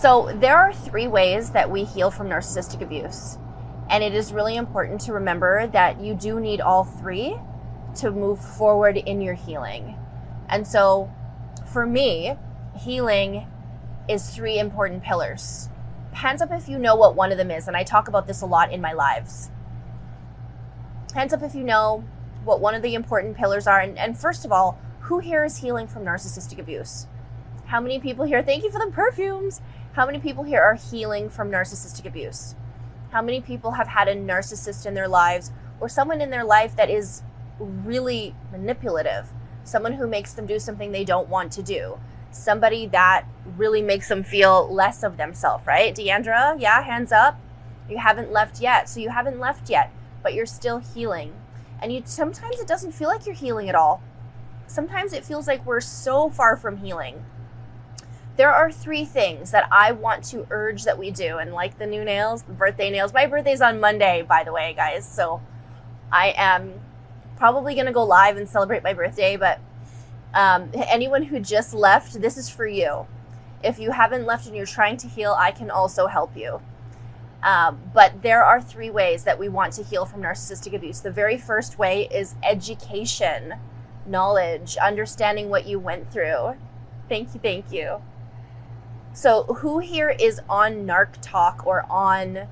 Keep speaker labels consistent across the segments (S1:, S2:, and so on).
S1: So there are 3 ways that we heal from narcissistic abuse. And it is really important to remember that you do need all 3 to move forward in your healing. And so for me, healing is 3 important pillars. Hands up if you know what one of them is. And I talk about this a lot in my lives. Hands up if you know what one of the important pillars are. And first of all, who here is healing from narcissistic abuse? How many people here, thank you for the perfumes. How many people here are healing from narcissistic abuse? How many people have had a narcissist in their lives or someone in their life that is really manipulative? Someone who makes them do something they don't want to do. Somebody that really makes them feel less of themselves, right? Deandra, yeah, hands up. You haven't left yet. So you haven't left yet, but you're still healing. And sometimes it doesn't feel like you're healing at all. Sometimes it feels like we're so far from healing. There are 3 things that I want to urge that we do. And like the new nails, the birthday nails. My birthday's on Monday, by the way, guys. So I am probably going to go live and celebrate my birthday. But anyone who just left, this is for you. If you haven't left and you're trying to heal, I can also help you. But there are 3 ways that we want to heal from narcissistic abuse. The very first way is education, knowledge, understanding what you went through. Thank you, thank you. So who here is on Narc Talk or on,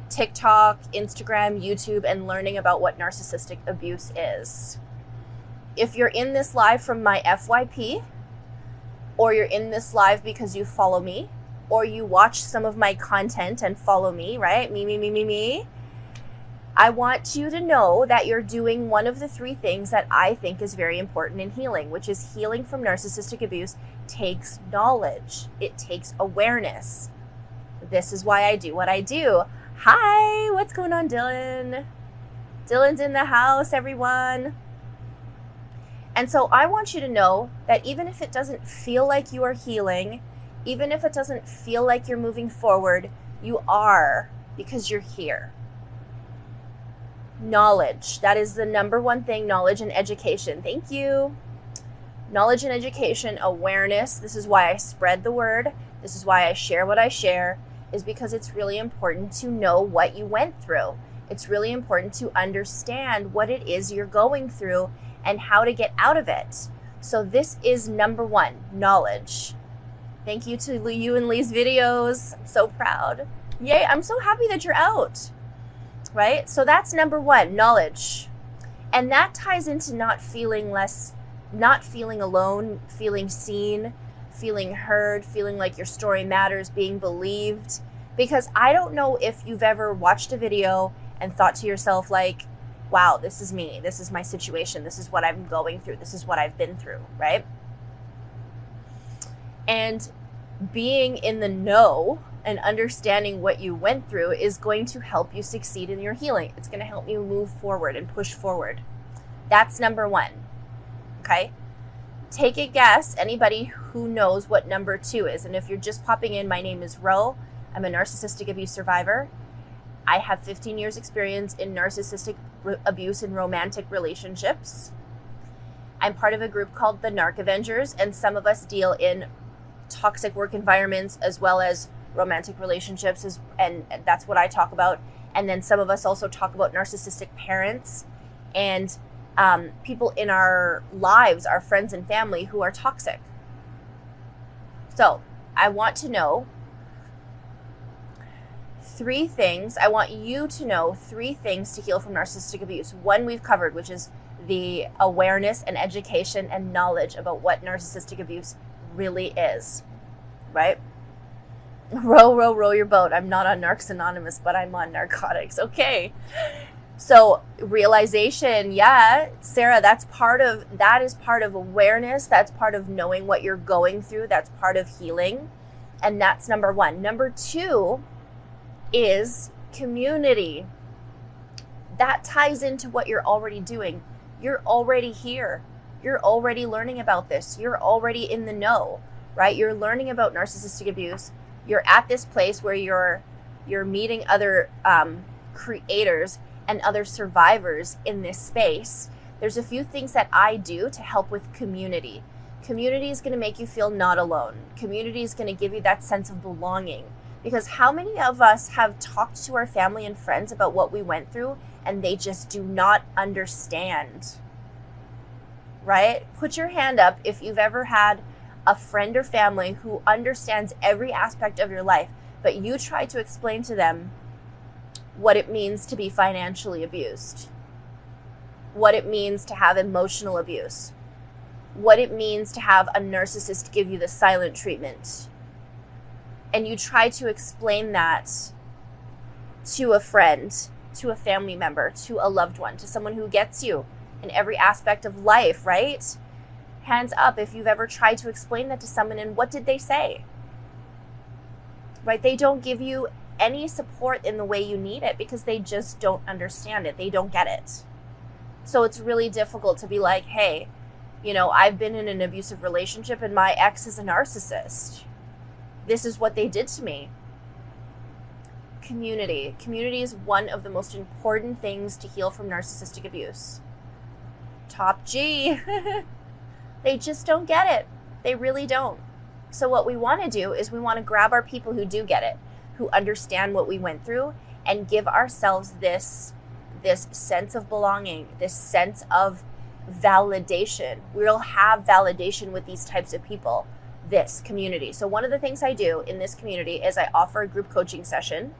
S1: TikTok, Instagram, YouTube, and learning about what narcissistic abuse is? If you're in this live from my FYP, or you're in this live because you follow me, or you watch some of my content and follow me, right? Me. I want you to know that you're doing one of the 3 things that I think is very important in healing, which is healing from narcissistic abuse takes knowledge. It takes awareness. This is why I do what I do. Hi, what's going on, Dylan? Dylan's in the house, everyone. And so I want you to know that even if it doesn't feel like you are healing, even if it doesn't feel like you're moving forward, you are, because you're here. Knowledge. That is the number 1 thing, knowledge and education. Thank you. Knowledge and education, awareness. This is why I spread the word. This is why I share what I share, is because it's really important to know what you went through. It's really important to understand what it is you're going through and how to get out of it. So this is number 1, knowledge. Thank you to you and Lee's videos. I'm so proud. Yay, I'm so happy that you're out. Right? So that's number 1, knowledge. And that ties into not feeling alone, feeling seen, feeling heard, feeling like your story matters, being believed. Because I don't know if you've ever watched a video and thought to yourself like, wow, this is me. This is my situation. This is what I'm going through. This is what I've been through, right? And being in the know and understanding what you went through is going to help you succeed in your healing. It's going to help you move forward and push forward. That's number 1. Okay? Take a guess, anybody who knows what number 2 is. And if you're just popping in, my name is Ro. I'm a narcissistic abuse survivor. I have 15 years experience in narcissistic abuse and romantic relationships. I'm part of a group called the Narc Avengers, and some of us deal in toxic work environments as well as romantic relationships, and that's what I talk about. And then some of us also talk about narcissistic parents and people in our lives, our friends and family who are toxic. So I want to know 3 things. I want you to know 3 things to heal from narcissistic abuse. 1 we've covered, which is the awareness and education and knowledge about what narcissistic abuse really is, right? Row your boat. I'm not on Narcs Anonymous, but I'm on narcotics. Okay. So realization, yeah, Sarah, that is part of awareness. That's part of knowing what you're going through. That's part of healing. And that's number 1. Number 2 is community. That ties into what you're already doing. You're already here. You're already learning about this. You're already in the know, right? You're learning about narcissistic abuse. You're at this place where you're meeting other creators and other survivors in this space. There's a few things that I do to help with community. Community is going to make you feel not alone. Community is going to give you that sense of belonging. Because how many of us have talked to our family and friends about what we went through and they just do not understand? Right? Put your hand up if you've ever had a friend or family who understands every aspect of your life, but you try to explain to them what it means to be financially abused, what it means to have emotional abuse, what it means to have a narcissist give you the silent treatment. And you try to explain that to a friend, to a family member, to a loved one, to someone who gets you in every aspect of life, right? Hands up if you've ever tried to explain that to someone, and what did they say? Right? They don't give you any support in the way you need it because they just don't understand it. They don't get it. So it's really difficult to be like, hey, I've been in an abusive relationship and my ex is a narcissist. This is what they did to me. Community. Community is one of the most important things to heal from narcissistic abuse. Top G. They just don't get it. They really don't. So what we want to do is we want to grab our people who do get it, who understand what we went through, and give ourselves this sense of belonging, this sense of validation. We'll have validation with these types of people, this community. So one of the things I do in this community is I offer a group coaching session,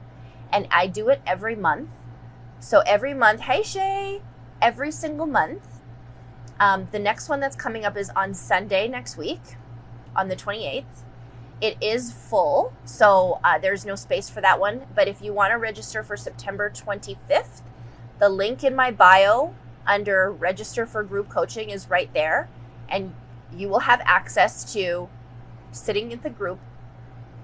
S1: and I do it every month. So every month, hey Shay, every single month. The next one that's coming up is on Sunday next week, on the 28th. It is full, so there's no space for that one. But if you want to register for September 25th, the link in my bio under register for group coaching is right there. And you will have access to sitting in the group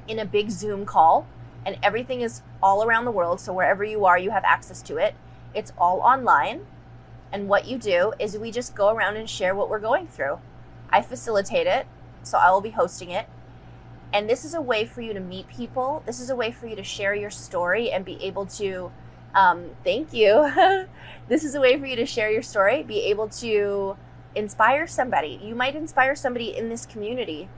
S1: in a big Zoom call. And everything is all around the world. So wherever you are, you have access to it. It's all online. And what you do is we just go around and share what we're going through. I facilitate it, so I will be hosting it. And this is a way for you to meet people. This is a way for you to share your story and be able to, thank you. This is a way for you to share your story, be able to inspire somebody. You might inspire somebody in this community,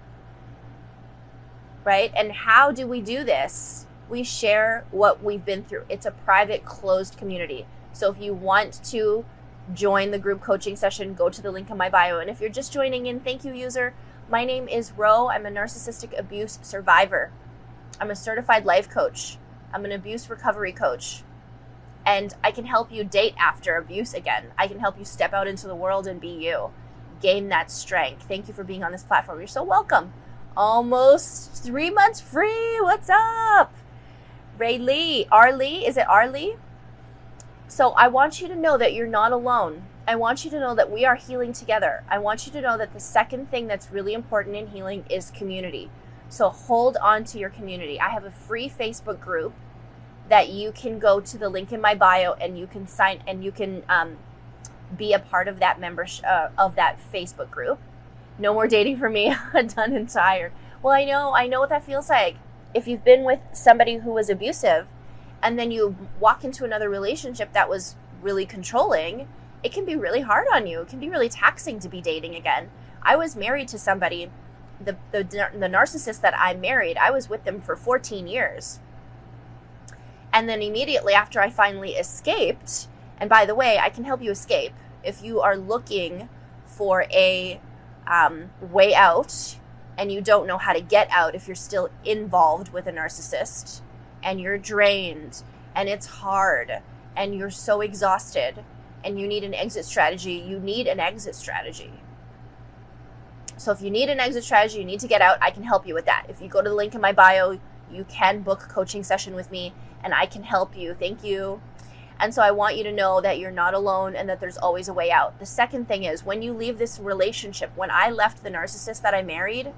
S1: right? And how do we do this? We share what we've been through. It's a private, closed community. So if you want to join the group coaching session, go to the link in my bio. And if you're just joining in, thank you, user. My name is Ro. I'm a narcissistic abuse survivor. I'm a certified life coach. I'm an abuse recovery coach. And I can help you date after abuse again. I can help you step out into the world and be you. Gain that strength. Thank you for being on this platform. You're so welcome. Almost 3 months free. What's up? Ray Lee. Arlie. Is it Arlie? So I want you to know that you're not alone. I want you to know that we are healing together. I want you to know that the second thing that's really important in healing is community. So hold on to your community. I have a free Facebook group that you can go to the link in my bio and you can sign and you can be a part of that membership of that Facebook group. No more dating for me. Done and tired. Well, I know what that feels like. If you've been with somebody who was abusive and then you walk into another relationship that was really controlling, it can be really hard on you. It can be really taxing to be dating again. I was married to somebody, the narcissist that I married, I was with them for 14 years. And then immediately after I finally escaped, and by the way, I can help you escape. If you are looking for a way out and you don't know how to get out, if you're still involved with a narcissist and you're drained and it's hard and you're so exhausted and you need an exit strategy, you need an exit strategy. So if you need an exit strategy, you need to get out, I can help you with that. If you go to the link in my bio, you can book a coaching session with me and I can help you. Thank you. And so I want you to know that you're not alone and that there's always a way out. The second thing is when you leave this relationship, when I left the narcissist that I married,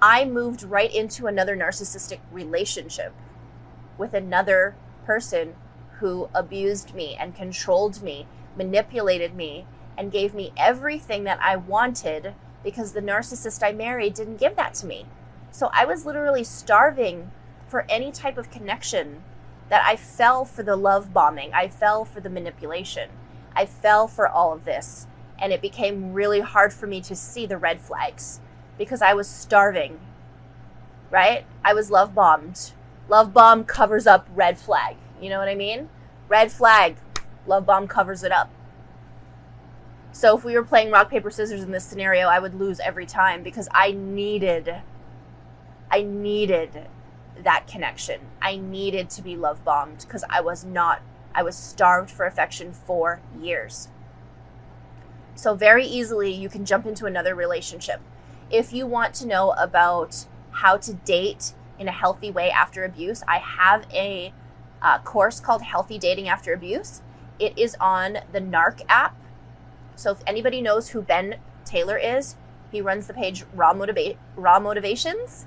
S1: I moved right into another narcissistic relationship with another person who abused me and controlled me, manipulated me, and gave me everything that I wanted because the narcissist I married didn't give that to me. So I was literally starving for any type of connection. That I fell for the love bombing. I fell for the manipulation. I fell for all of this. And it became really hard for me to see the red flags because I was starving, right? I was love bombed. Love bomb covers up red flag. You know what I mean? Red flag, love bomb covers it up. So if we were playing rock, paper, scissors in this scenario, I would lose every time because I needed that connection. I needed to be love bombed because I was starved for affection for years. So very easily you can jump into another relationship. If you want to know about how to date in a healthy way after abuse, I have a course called Healthy Dating After Abuse. It is on the Narc app. So if anybody knows who Ben Taylor is, he runs the page Raw Motivations.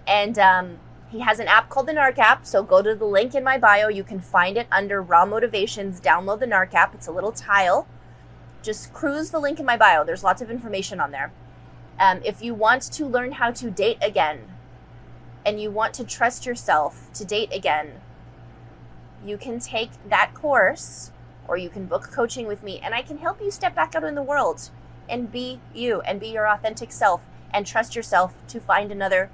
S1: And he has an app called the Narc app. So go to the link in my bio. You can find it under Raw Motivations. Download the Narc app. It's a little tile. Just cruise the link in my bio. There's lots of information on there. If you want to learn how to date again and you want to trust yourself to date again, you can take that course or you can book coaching with me and I can help you step back out in the world and be you and be your authentic self and trust yourself to find another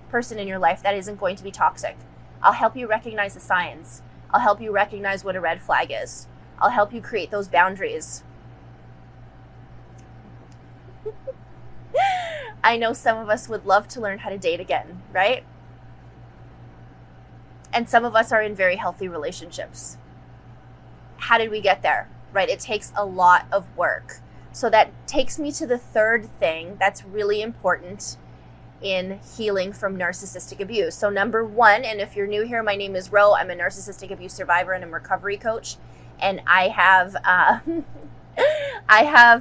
S1: person in your life that isn't going to be toxic. I'll help you recognize the signs. I'll help you recognize what a red flag is. I'll help you create those boundaries. I know some of us would love to learn how to date again, right? And some of us are in very healthy relationships. How did we get there, right? It takes a lot of work. So that takes me to the third thing that's really important in healing from narcissistic abuse. So number one, and if you're new here, my name is Ro. I'm a narcissistic abuse survivor and a recovery coach. And I have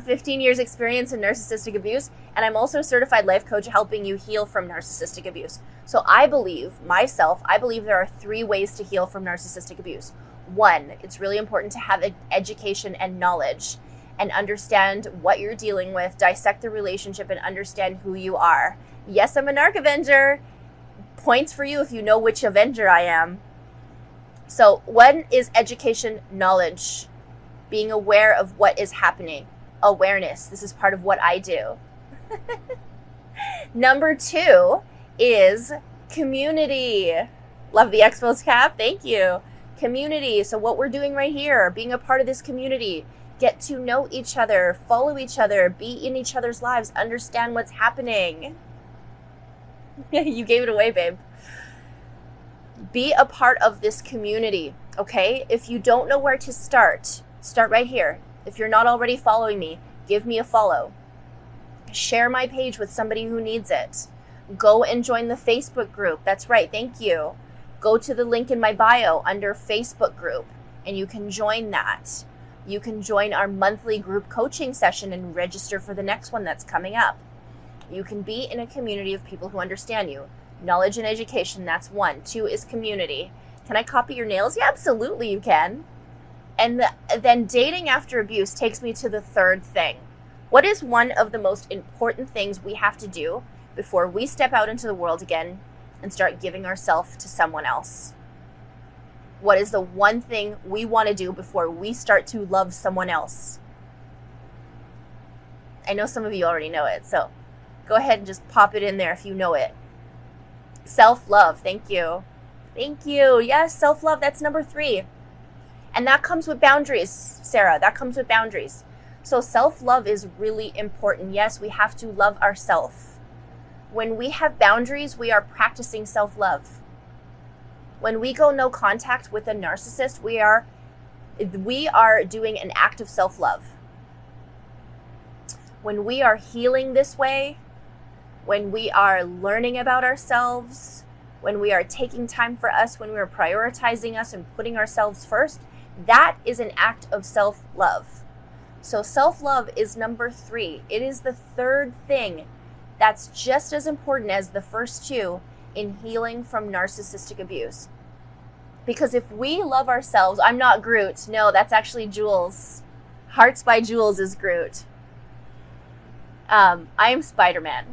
S1: 15 years experience in narcissistic abuse, and I'm also a certified life coach helping you heal from narcissistic abuse. So I believe there are 3 ways to heal from narcissistic abuse. 1, it's really important to have education and knowledge and understand what you're dealing with, dissect the relationship, and understand who you are. Yes, I'm a narc avenger. Points for you if you know which avenger I am. So 1 is education, knowledge. Being aware of what is happening. Awareness. This is part of what I do. Number 2 is community. Love the Expos cap. Thank you. Community. So what we're doing right here, being a part of this community, get to know each other, follow each other, be in each other's lives, understand what's happening. You gave it away, babe. Be a part of this community, okay? If you don't know where to start right here. If you're not already following me, give me a follow. Share my page with somebody who needs it. Go and join the Facebook group. That's right, thank you. Go to the link in my bio under Facebook group and you can join that. You can join our monthly group coaching session and register for the next one that's coming up. You can be in a community of people who understand you. Knowledge and education, that's 1. 2 is community. Can I copy your nails? Yeah, absolutely you can. And then dating after abuse takes me to the third thing. What is one of the most important things we have to do before we step out into the world again and start giving ourselves to someone else? What is the one thing we want to do before we start to love someone else? I know some of you already know it, so go ahead and just pop it in there if you know it. Self-love. Thank you. Thank you. Yes, self-love. That's number 3. And that comes with boundaries, Sarah. That comes with boundaries. So self-love is really important. Yes, we have to love ourselves. When we have boundaries, we are practicing self-love. When we go no contact with a narcissist, we are doing an act of self-love. When we are healing this way, when we are learning about ourselves, when we are taking time for us, when we are prioritizing us and putting ourselves first, that is an act of self-love. So self-love is number 3. It is the third thing that's just as important as the first 2 in healing from narcissistic abuse. Because if we love ourselves, I'm not Groot. No, that's actually Jules. Hearts by Jules is Groot. I am Spider-Man.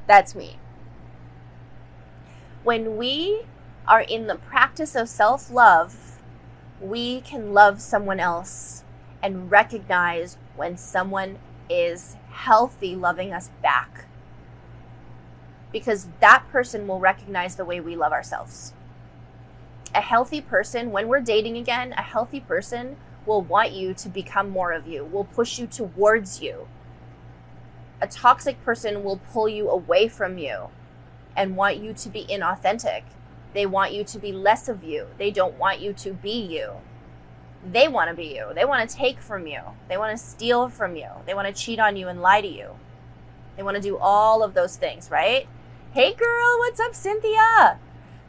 S1: That's me. When we are in the practice of self-love, we can love someone else and recognize when someone is healthy, loving us back. Because that person will recognize the way we love ourselves. A healthy person, when we're dating again, a healthy person will want you to become more of you, will push you towards you. A toxic person will pull you away from you and want you to be inauthentic. They want you to be less of you. They don't want you to be you. They want to be you. They want to take from you. They want to steal from you. They want to cheat on you and lie to you. They want to do all of those things, right? Hey girl, what's up, Cynthia?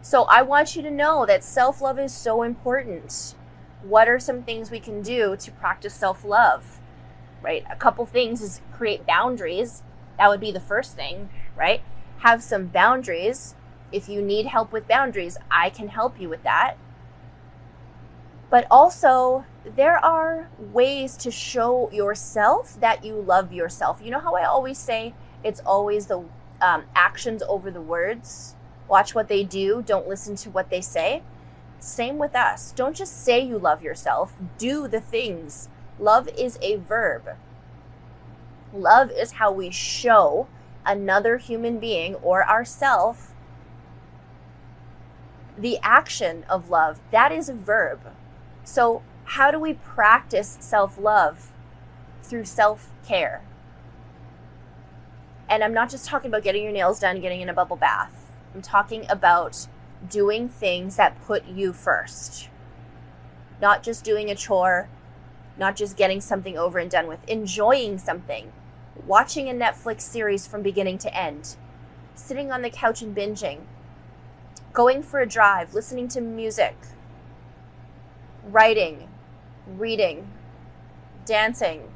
S1: So I want you to know that self-love is so important. What are some things we can do to practice self-love, right? A couple things is create boundaries. That would be the first thing, right? Have some boundaries. If you need help with boundaries, I can help you with that. But also, there are ways to show yourself that you love yourself. You know how I always say it's always the actions over the words? Watch what they do. Don't listen to what they say. Same with us. Don't just say you love yourself. Do the things. Love is a verb. Love is how we show another human being or ourself the action of love. That is a verb. So how do we practice self-love? Through self-care. And I'm not just talking about getting your nails done, getting in a bubble bath. I'm talking about doing things that put you first. Not just doing a chore, not just getting something over and done with. Enjoying something. Watching a Netflix series from beginning to end. Sitting on the couch and binging. Going for a drive, listening to music. Writing, reading, dancing,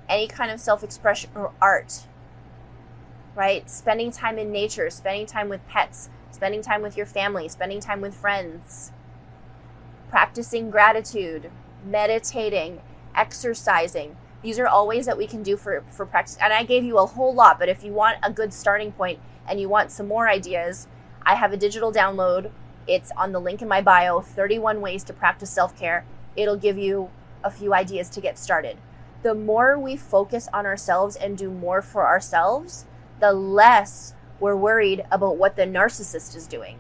S1: any kind of self-expression or art, right? Spending time in nature, spending time with pets, spending time with your family, spending time with friends, practicing gratitude, meditating, exercising. These are all ways that we can do for practice. And I gave you a whole lot, but if you want a good starting point and you want some more ideas, I have a digital download. It's on the link in my bio, 31 ways to practice self-care. It'll give you a few ideas to get started. The more we focus on ourselves and do more for ourselves, the less we're worried about what the narcissist is doing.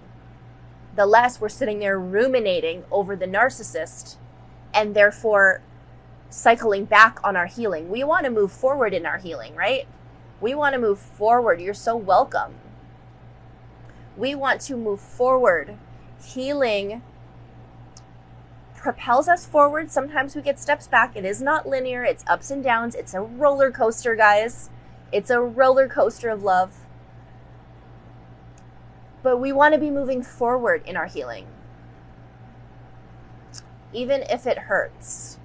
S1: The less we're sitting there ruminating over the narcissist and therefore cycling back on our healing. We want to move forward in our healing, right? We want to move forward. You're so welcome. We want to move forward. Healing propels us forward. Sometimes we get steps back. It is not linear. It's ups and downs. It's a roller coaster, guys. It's a roller coaster of love. But we want to be moving forward in our healing. Even if it hurts.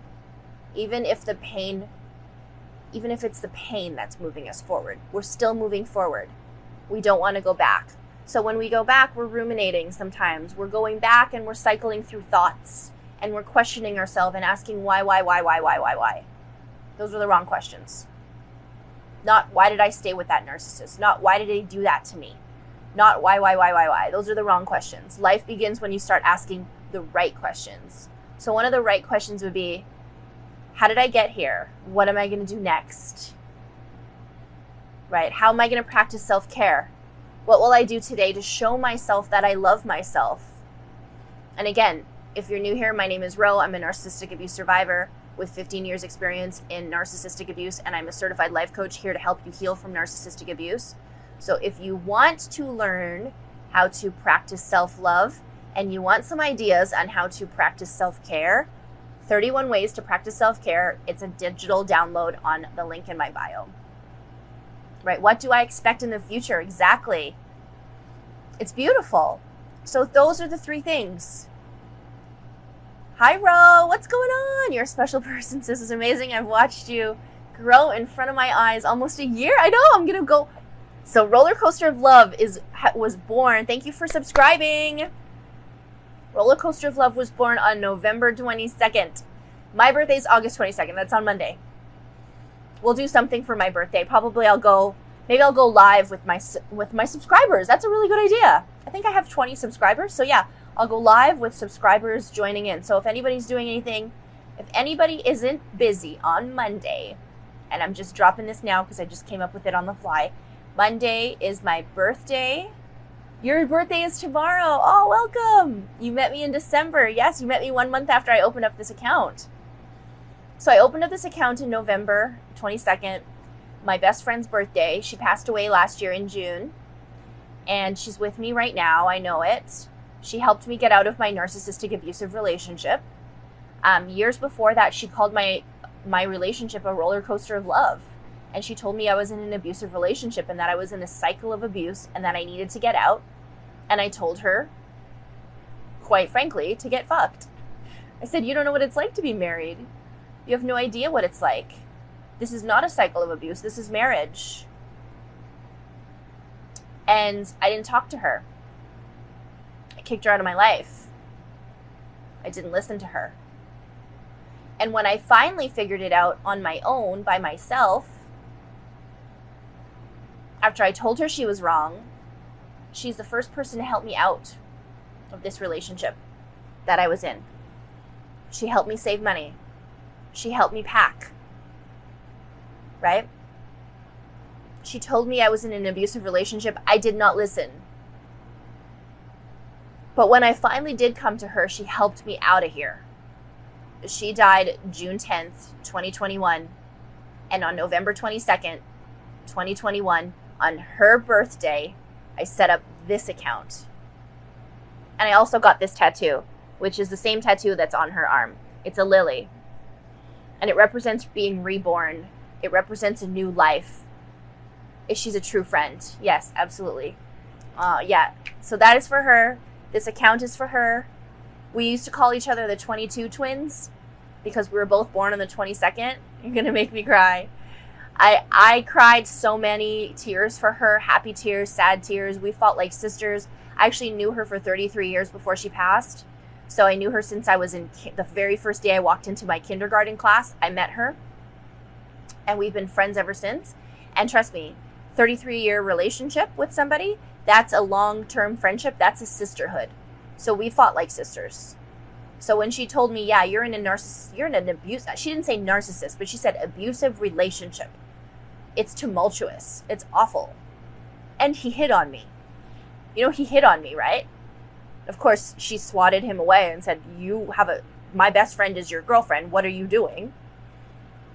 S1: Even if it's the pain that's moving us forward. We're still moving forward. We don't want to go back. So when we go back, we're ruminating sometimes. We're going back and we're cycling through thoughts and we're questioning ourselves and asking why. Those are the wrong questions. Not why did I stay with that narcissist? Not why did they do that to me? Not why. Those are the wrong questions. Life begins when you start asking the right questions. So one of the right questions would be, how did I get here? What am I going to do next? Right? How am I going to practice self-care? What will I do today to show myself that I love myself? And again, if you're new here, my name is Ro. I'm a narcissistic abuse survivor with 15 years experience in narcissistic abuse, and I'm a certified life coach here to help you heal from narcissistic abuse. So if you want to learn how to practice self-love and you want some ideas on how to practice self-care, 31 ways to practice self-care, it's a digital download on the link in my bio. Right? What do I expect in the future? Exactly. It's beautiful. So those are the three things. Hi, Ro. What's going on? You're a special person. This is amazing. I've watched you grow in front of my eyes almost a year. I know. I'm going to go. So Rollercoaster of Love was born. Thank you for subscribing. Rollercoaster of Love was born on November 22nd. My birthday is August 22nd. That's on Monday. We'll do something for my birthday. Probably maybe I'll go live with my subscribers. That's a really good idea. I think I have 20 subscribers. So yeah, I'll go live with subscribers joining in. So if anybody's doing anything, if anybody isn't busy on Monday, and I'm just dropping this now because I just came up with it on the fly. Monday is my birthday. Your birthday is tomorrow. Oh, welcome. You met me in December. Yes, you met me 1 month after I opened up this account. So I opened up this account in November 22nd, my best friend's birthday. She passed away last year in June, and she's with me right now. I know it. She helped me get out of my narcissistic abusive relationship. Years before that, she called my relationship a roller coaster of love. And she told me I was in an abusive relationship and that I was in a cycle of abuse and that I needed to get out. And I told her, quite frankly, to get fucked. I said, you don't know what it's like to be married. You have no idea what it's like. This is not a cycle of abuse. This is marriage. And I didn't talk to her. I kicked her out of my life. I didn't listen to her. And when I finally figured it out on my own, by myself, after I told her she was wrong, she's the first person to help me out of this relationship that I was in. She helped me save money. She helped me pack. Right? She told me I was in an abusive relationship. I did not listen. But when I finally did come to her, she helped me out of here. She died June 10th, 2021. And on November 22nd, 2021, on her birthday, I set up this account. And I also got this tattoo, which is the same tattoo that's on her arm. It's a lily. And it represents being reborn. It represents a new life. She's a true friend. Yes, absolutely. Yeah. So that is for her. This account is for her. We used to call each other the 22 twins because we were both born on the 22nd. You're going to make me cry. I cried so many tears for her, happy tears, sad tears. We felt like sisters. I actually knew her for 33 years before she passed. So I knew her since I was in the very first day I walked into my kindergarten class. I met her. And we've been friends ever since. And trust me, 33-year relationship with somebody, that's a long-term friendship. That's a sisterhood. So we fought like sisters. So when she told me, yeah, you're in an abuse, she didn't say narcissist, but she said abusive relationship. It's tumultuous. It's awful. And he hit on me. You know, he hit on me, right? Of course, she swatted him away and said, my best friend is your girlfriend. What are you doing?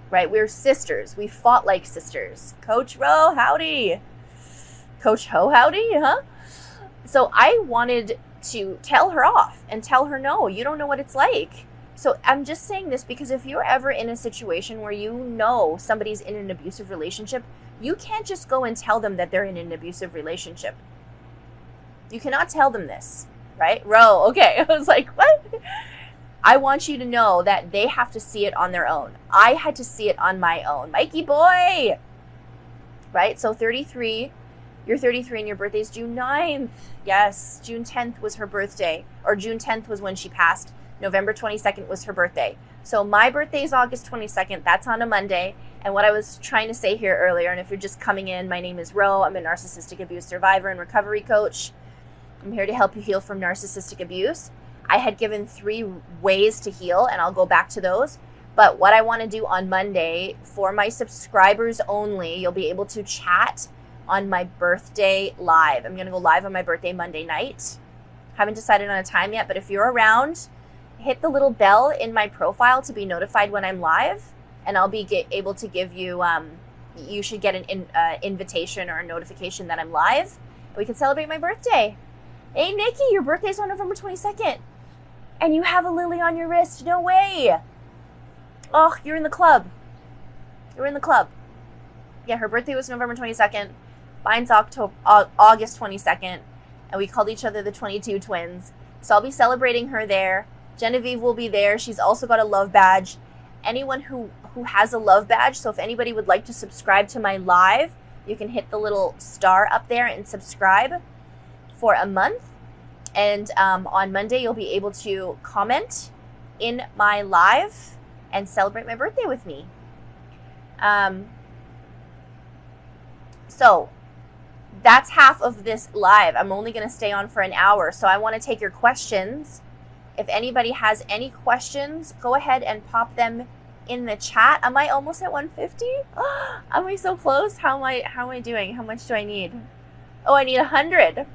S1: Right? We're sisters. We fought like sisters. Coach Ro, howdy. Coach Ho, howdy, huh? So I wanted to tell her off and tell her, no, you don't know what it's like. So I'm just saying this because if you're ever in a situation where you know somebody's in an abusive relationship, you can't just go and tell them that they're in an abusive relationship. You cannot tell them this, right? Ro, okay. I was like, what? I want you to know that they have to see it on their own. I had to see it on my own. Mikey boy! Right? So 33, you're 33 and your birthday's June 9th. Yes, June 10th was her birthday. Or June 10th was when she passed. November 22nd was her birthday. So my birthday is August 22nd. That's on a Monday. And what I was trying to say here earlier, and if you're just coming in, my name is Ro. I'm a narcissistic abuse survivor and recovery coach. I'm here to help you heal from narcissistic abuse. I had given 3 ways to heal, and I'll go back to those. But what I want to do on Monday, for my subscribers only, you'll be able to chat on my birthday live. I'm going to go live on my birthday Monday night. Haven't decided on a time yet, but if you're around, hit the little bell in my profile to be notified when I'm live, and I'll be able to give you, you should get an invitation or a notification that I'm live. We can celebrate my birthday. Hey, Nikki, your birthday's on November 22nd. And you have a lily on your wrist. No way. Oh, you're in the club. You're in the club. Yeah, her birthday was November 22nd. Mine's August 22nd. And we called each other the 22 twins. So I'll be celebrating her there. Genevieve will be there. She's also got a love badge. Anyone who has a love badge, so if anybody would like to subscribe to my live, you can hit the little star up there and subscribe for a month. And on Monday, you'll be able to comment in my live and celebrate my birthday with me. So that's half of this live. I'm only going to stay on for an hour. So I want to take your questions. If anybody has any questions, go ahead and pop them in the chat. Am I almost at 150? Am I so close? How am I doing? How much do I need? Oh, I need 100 or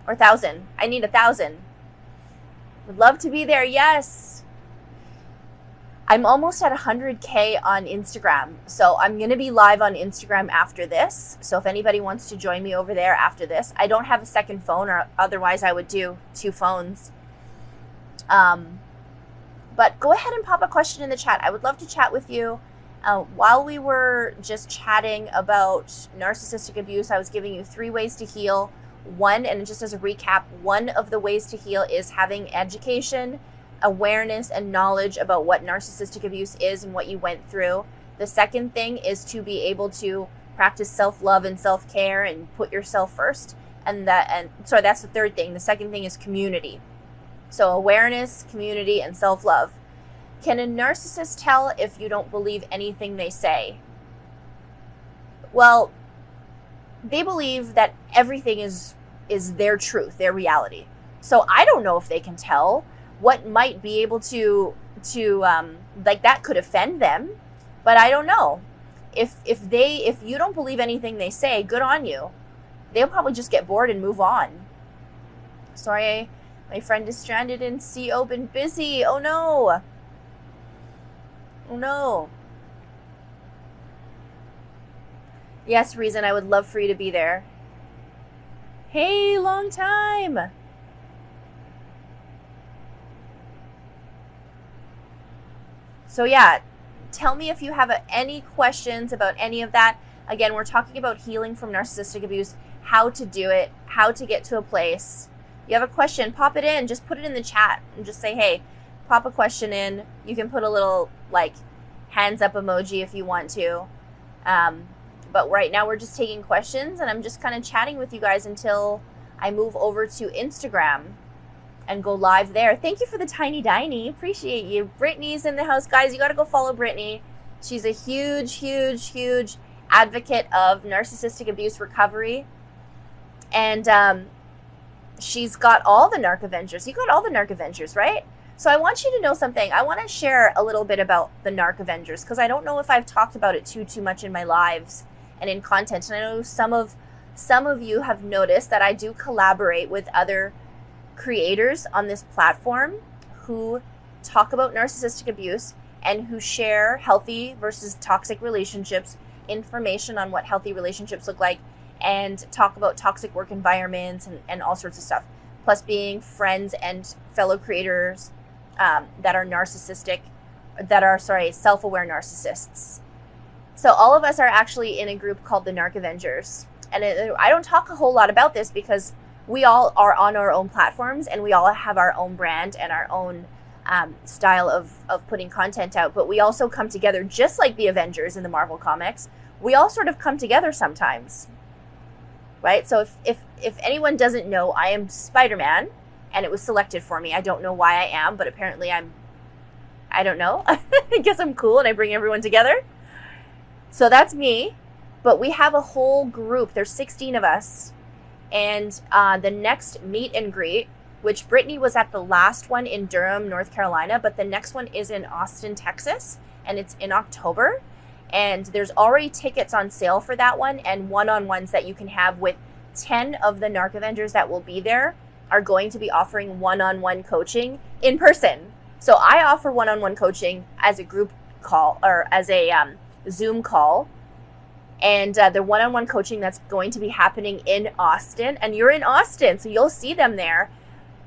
S1: 1,000. I need 1,000. Would love to be there. Yes. I'm almost at 100K on Instagram. So I'm going to be live on Instagram after this. So if anybody wants to join me over there after this, I don't have a second phone, or otherwise I would do 2 phones. But go ahead and pop a question in the chat. I would love to chat with you. While we were just chatting about narcissistic abuse, I was giving you 3 ways to heal. One, and just as a recap, one of the ways to heal is having education, awareness, and knowledge about what narcissistic abuse is and what you went through. The second thing is to be able to practice self-love and self-care and put yourself first. Sorry, that's the third thing. The second thing is community. So awareness, community, and self-love. Can a narcissist tell if you don't believe anything they say? Well, they believe that everything is their truth, their reality. So I don't know if they can tell. What might be able to like, that could offend them, but I don't know. If you don't believe anything they say, good on you. They'll probably just get bored and move on. Sorry, my friend is stranded in CO, been busy. Oh no. Oh no. Yes, Reason, I would love for you to be there. Hey, long time. So yeah, tell me if you have any questions about any of that. Again, we're talking about healing from narcissistic abuse, how to do it, how to get to a place. You have a question, pop it in, just put it in the chat and just say, hey, pop a question in. You can put a little like hands up emoji if you want to. But right now we're just taking questions, and I'm just kind of chatting with you guys until I move over to Instagram and go live there. Thank you for the tiny diny. Appreciate you. Brittany's in the house. Guys, you got to go follow Brittany. She's a huge, huge, huge advocate of narcissistic abuse recovery. And she's got all the Narc Avengers. You got all the Narc Avengers, right? So I want you to know something. I want to share a little bit about the Narc Avengers, because I don't know if I've talked about it too much in my lives and in content. And I know some of you have noticed that I do collaborate with other creators on this platform who talk about narcissistic abuse and who share healthy versus toxic relationships, information on what healthy relationships look like, and talk about toxic work environments and all sorts of stuff. Plus being friends and fellow creators that are self-aware narcissists. So all of us are actually in a group called the Narc Avengers. And I don't talk a whole lot about this because we all are on our own platforms and we all have our own brand and our own style of putting content out. But we also come together just like the Avengers in the Marvel comics. We all sort of come together sometimes, right? So if anyone doesn't know, I am Spider-Man, and it was selected for me. I don't know why I am, but apparently I don't know. I guess I'm cool and I bring everyone together. So that's me. But we have a whole group. There's 16 of us. And the next meet and greet, which Brittany was at the last one in Durham, North Carolina, but the next one is in Austin, Texas, and it's in October. And there's already tickets on sale for that one, and one-on-ones that you can have with 10 of the Narc Avengers that will be there are going to be offering one-on-one coaching in person. So I offer one-on-one coaching as a group call or as a Zoom call. And the one-on-one coaching that's going to be happening in Austin. And you're in Austin, so you'll see them there.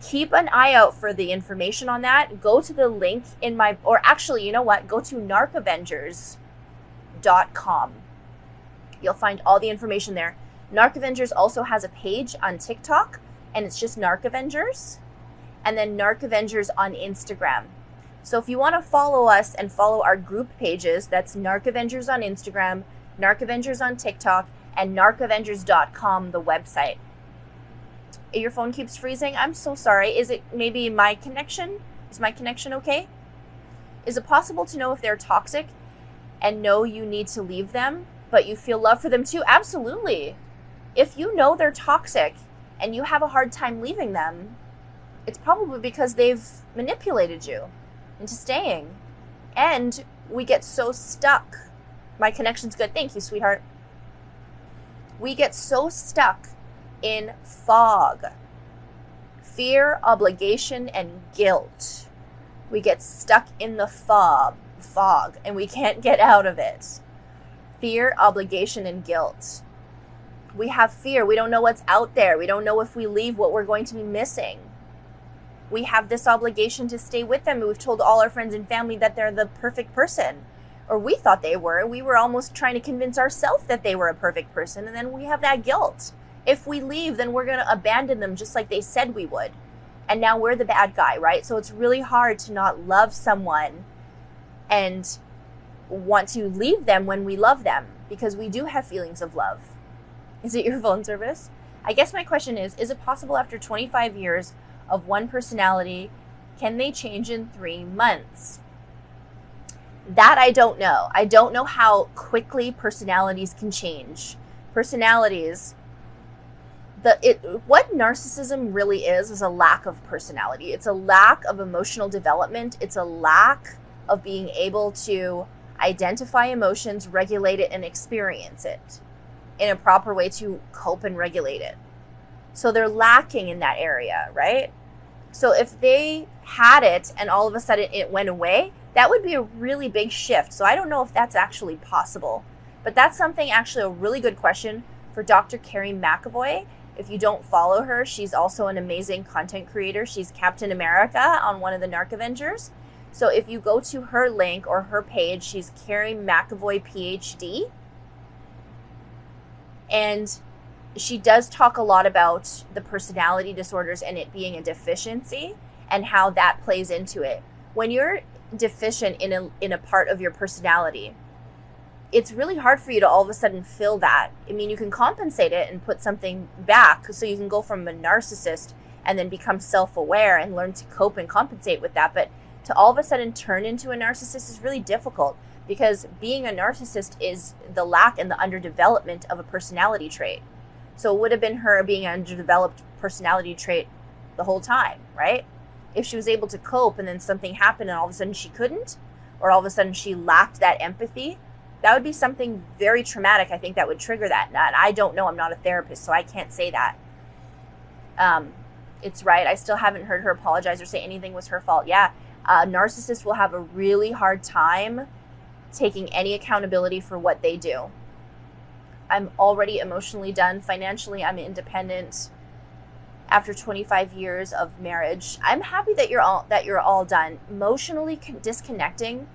S1: Keep an eye out for the information on that. Go to the link in my, or actually, you know what? Go to narcavengers.com. You'll find all the information there. Narc Avengers also has a page on TikTok, and it's just Narc Avengers. And then Narc Avengers on Instagram. So if you want to follow us and follow our group pages, that's Narc Avengers on Instagram, Narc Avengers on TikTok, and narcavengers.com, the website. Your phone keeps freezing. I'm so sorry. Is it maybe my connection? Is my connection okay? Is it possible to know if they're toxic and know you need to leave them, but you feel love for them too? Absolutely. If you know they're toxic and you have a hard time leaving them, it's probably because they've manipulated you into staying. And we get so stuck. My connection's good. Thank you, sweetheart. We get so stuck in fog. Fear, obligation, and guilt. We get stuck in the fog, and we can't get out of it. Fear, obligation, and guilt. We have fear. We don't know what's out there. We don't know if we leave what we're going to be missing. We have this obligation to stay with them. We've told all our friends and family that they're the perfect person. Or we thought they were. We were almost trying to convince ourselves that they were a perfect person. And then we have that guilt. If we leave, then we're going to abandon them just like they said we would. And now we're the bad guy, right? So it's really hard to not love someone and want to leave them when we love them, because we do have feelings of love. Is it your phone service? I guess my question is it possible after 25 years of one personality, can they change in 3 months? That I don't know. I don't know how quickly personalities can change. Personalities, what narcissism really is a lack of personality. It's a lack of emotional development. It's a lack of being able to identify emotions, regulate it, and experience it in a proper way to cope and regulate it. So they're lacking in that area, right? So if they had it and all of a sudden it went away, that would be a really big shift. So I don't know if that's actually possible. But that's something, actually a really good question for Dr. Carrie McAvoy. If you don't follow her, she's also an amazing content creator. She's Captain America on one of the Narc Avengers. So if you go to her link or her page, she's Carrie McAvoy, PhD. And she does talk a lot about the personality disorders and it being a deficiency and how that plays into it. When you're deficient in a part of your personality, it's really hard for you to all of a sudden fill that. I mean, you can compensate it and put something back, so you can go from a narcissist and then become self-aware and learn to cope and compensate with that. But to all of a sudden turn into a narcissist is really difficult, because being a narcissist is the lack and the underdevelopment of a personality trait. So it would have been her being an underdeveloped personality trait the whole time, right? If she was able to cope and then something happened and all of a sudden she couldn't, or all of a sudden she lacked that empathy, that would be something very traumatic. I think that would trigger that. And I don't know. I'm not a therapist, so I can't say that. It's right. I still haven't heard her apologize or say anything was her fault. Yeah, a narcissist will have a really hard time taking any accountability for what they do. I'm already emotionally done. Financially, I'm independent. After 25 years of marriage, I'm happy that you're all done. Emotionally disconnecting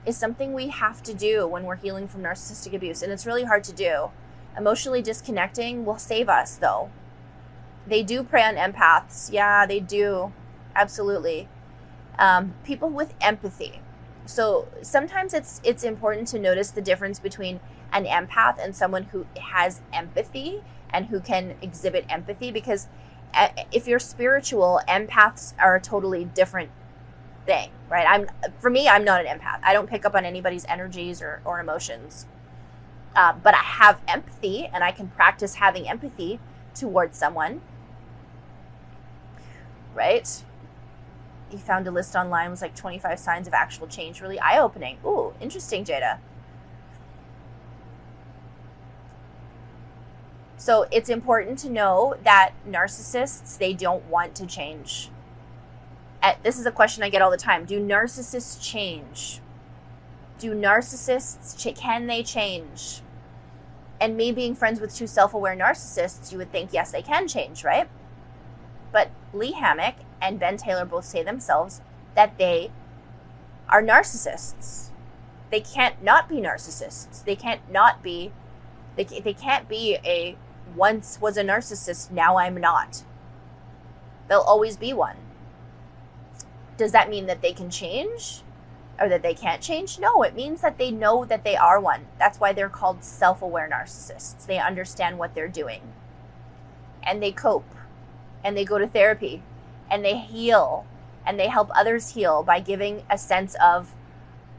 S1: is something we have to do when we're healing from narcissistic abuse, and it's really hard to do. Emotionally disconnecting will save us, though. They do prey on empaths. Yeah, they do. Absolutely. People with empathy. So sometimes it's important to notice the difference between an empath and someone who has empathy and who can exhibit empathy, because if you're spiritual, empaths are a totally different thing, right? I'm not an empath. I don't pick up on anybody's energies or emotions. But I have empathy, and I can practice having empathy towards someone, right? You found a list online with like 25 signs of actual change. Really eye-opening. Ooh, interesting, Jada. So it's important to know that narcissists, they don't want to change. This is a question I get all the time. Do narcissists change? Do narcissists, can they change? And me being friends with two self-aware narcissists, you would think, yes, they can change, right? But Lee Hammock and Ben Taylor both say themselves that they are narcissists. They can't not be narcissists. They can't be a once was a narcissist, now I'm not. They'll always be one. Does that mean that they can change or that they can't change? No, it means that they know that they are one. That's why they're called self-aware narcissists. They understand what they're doing, and they cope, and they go to therapy, and they heal, and they help others heal by giving a sense of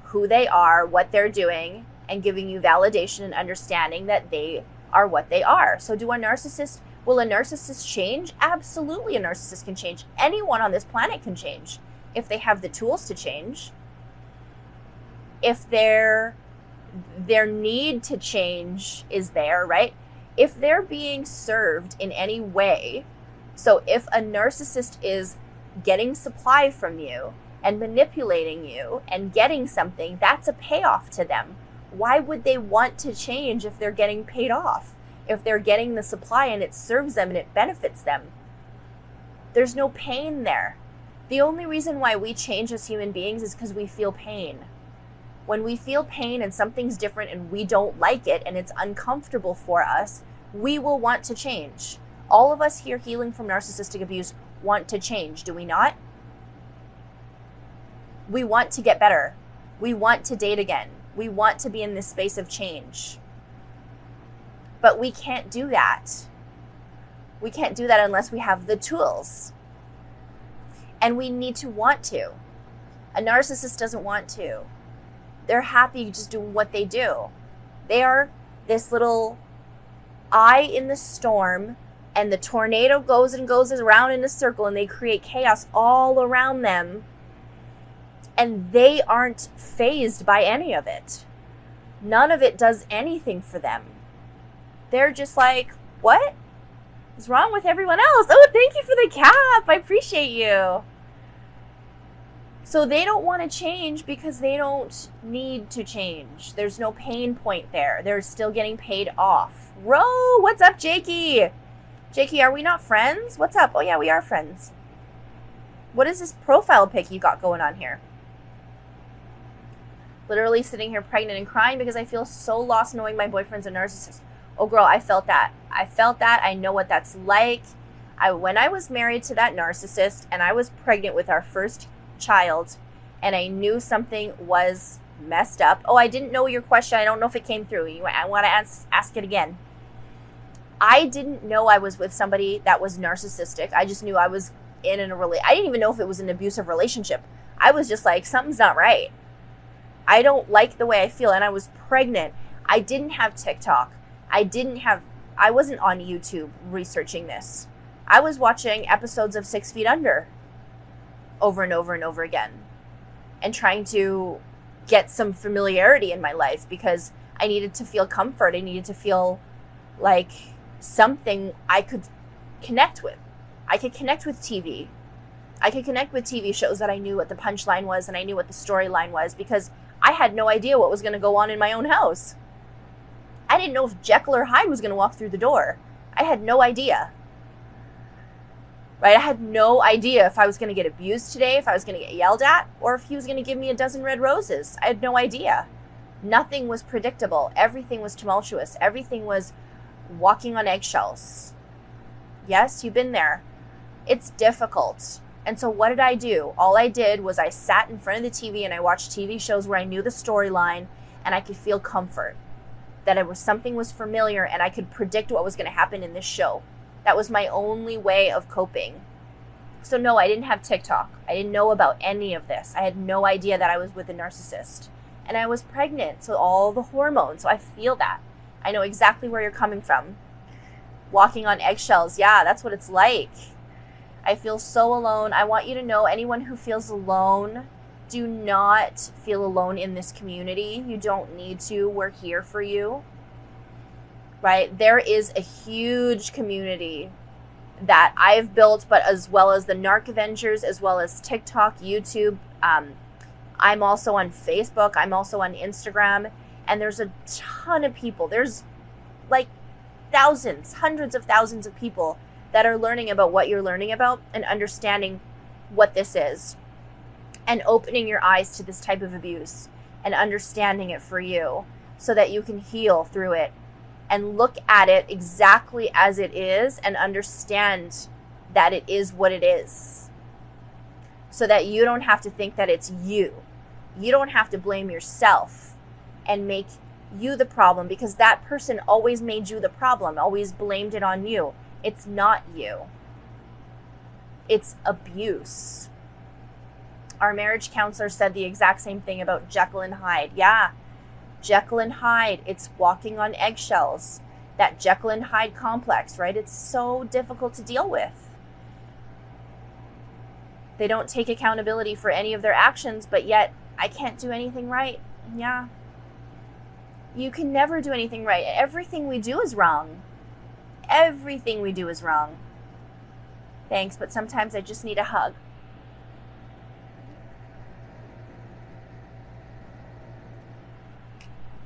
S1: who they are, what they're doing, and giving you validation and understanding that they are what they are. So will a narcissist change? Absolutely, a narcissist can change. Anyone on this planet can change if they have the tools to change. if their need to change is there, right? If they're being served in any way, so if a narcissist is getting supply from you and manipulating you and getting something, that's a payoff to them. Why would they want to change if they're getting paid off? If they're getting the supply and it serves them and it benefits them? There's no pain there. The only reason why we change as human beings is because we feel pain. When we feel pain and something's different and we don't like it and it's uncomfortable for us, we will want to change. All of us here healing from narcissistic abuse want to change, do we not? We want to get better. We want to date again. We want to be in this space of change. But we can't do that. We can't do that unless we have the tools. And we need to want to. A narcissist doesn't want to. They're happy just doing what they do. They are this little eye in the storm, and the tornado goes and goes around in a circle, and they create chaos all around them. And they aren't fazed by any of it. None of it does anything for them. They're just like, what is wrong with everyone else? Oh, thank you for the cap. I appreciate you. So they don't want to change because they don't need to change. There's no pain point there. They're still getting paid off. Ro, what's up, Jakey? Jakey, are we not friends? What's up? Oh yeah, we are friends. What is this profile pic you got going on here? Literally sitting here pregnant and crying because I feel so lost knowing my boyfriend's a narcissist. Oh girl, I felt that. I know what that's like. When I was married to that narcissist and I was pregnant with our first child and I knew something was messed up. Oh, I didn't know your question. I don't know if it came through. I want to ask it again. I didn't know I was with somebody that was narcissistic. I just knew I was I didn't even know if it was an abusive relationship. I was just like, something's not right. I don't like the way I feel. And I was pregnant. I didn't have TikTok. I wasn't on YouTube researching this. I was watching episodes of 6 Feet Under over and over and over again and trying to get some familiarity in my life because I needed to feel comfort. I needed to feel like something I could connect with. I could connect with TV. I could connect with TV shows that I knew what the punchline was and I knew what the storyline was because I had no idea what was going to go on in my own house. I didn't know if Jekyll or Hyde was going to walk through the door. I had no idea. Right? I had no idea if I was going to get abused today, if I was going to get yelled at, or if he was going to give me a dozen red roses. I had no idea. Nothing was predictable. Everything was tumultuous. Everything was walking on eggshells. Yes, you've been there. It's difficult. And so what did I do? All I did was I sat in front of the TV and I watched TV shows where I knew the storyline and I could feel comfort. That something was familiar and I could predict what was going to happen in this show. That was my only way of coping. So no, I didn't have TikTok. I didn't know about any of this. I had no idea that I was with a narcissist. And I was pregnant, so all the hormones. So I feel that. I know exactly where you're coming from. Walking on eggshells. Yeah, that's what it's like. I feel so alone. I want you to know, anyone who feels alone, do not feel alone in this community. You don't need to. We're here for you. Right? There is a huge community that I've built, but as well as the Narc Avengers, as well as TikTok, YouTube. I'm also on Facebook. I'm also on Instagram. And there's a ton of people. There's like thousands, hundreds of thousands of people that are learning about what you're learning about and understanding what this is and opening your eyes to this type of abuse and understanding it for you so that you can heal through it and look at it exactly as it is and understand that it is what it is so that you don't have to think that it's you. You don't have to blame yourself and make you the problem because that person always made you the problem, always blamed it on you. It's not you. It's abuse. Our marriage counselor said the exact same thing about Jekyll and Hyde. Yeah, Jekyll and Hyde, it's walking on eggshells. That Jekyll and Hyde complex, right? It's so difficult to deal with. They don't take accountability for any of their actions, but yet I can't do anything right. Yeah. You can never do anything right. Everything we do is wrong. Everything we do is wrong. Thanks, but sometimes I just need a hug.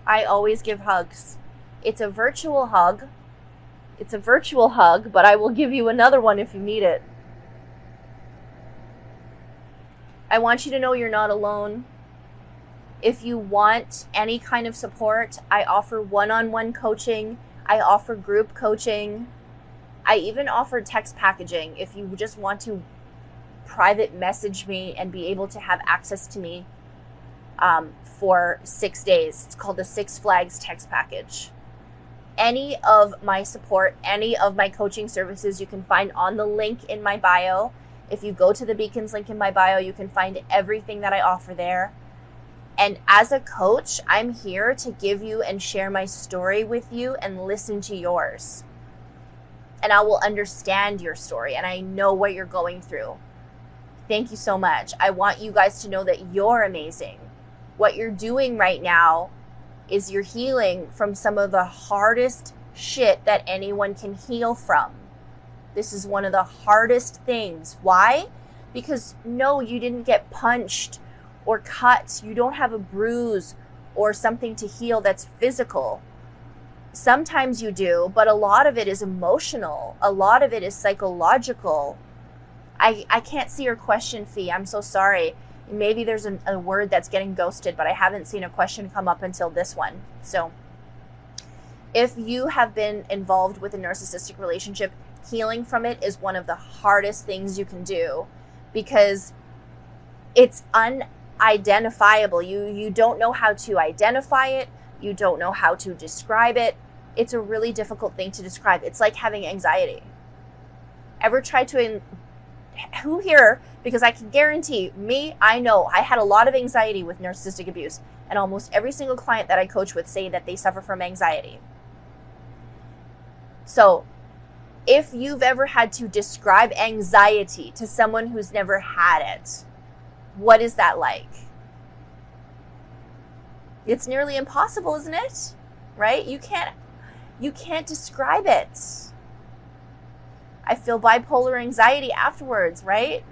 S1: I always give hugs. It's a virtual hug. It's a virtual hug, but I will give you another one if you need it. I want you to know you're not alone. If you want any kind of support, I offer one-on-one coaching. I offer group coaching. I even offer text packaging if you just want to private message me and be able to have access to me for 6 days. It's called the Six Flags text package. Any of my support, any of my coaching services you can find on the link in my bio. If you go to the Beacons link in my bio, you can find everything that I offer there. And as a coach, I'm here to give you and share my story with you and listen to yours. And I will understand your story, and I know what you're going through. Thank you so much. I want you guys to know that you're amazing. What you're doing right now is you're healing from some of the hardest shit that anyone can heal from. This is one of the hardest things. Why? Because no, you didn't get punched or cut. You don't have a bruise or something to heal that's physical. Sometimes you do, but a lot of it is emotional. A lot of it is psychological. I can't see your question, Faye. I'm so sorry. Maybe there's a word that's getting ghosted, but I haven't seen a question come up until this one. So if you have been involved with a narcissistic relationship, healing from it is one of the hardest things you can do because it's unidentifiable. You don't know how to identify it. You don't know how to describe it. It's a really difficult thing to describe. It's like having anxiety. Ever tried to, who here, because I can guarantee me, I know I had a lot of anxiety with narcissistic abuse, and almost every single client that I coach with say that they suffer from anxiety. So if you've ever had to describe anxiety to someone who's never had it, what is that like? It's nearly impossible, isn't it? Right? You can't describe it. I feel bipolar anxiety afterwards, right?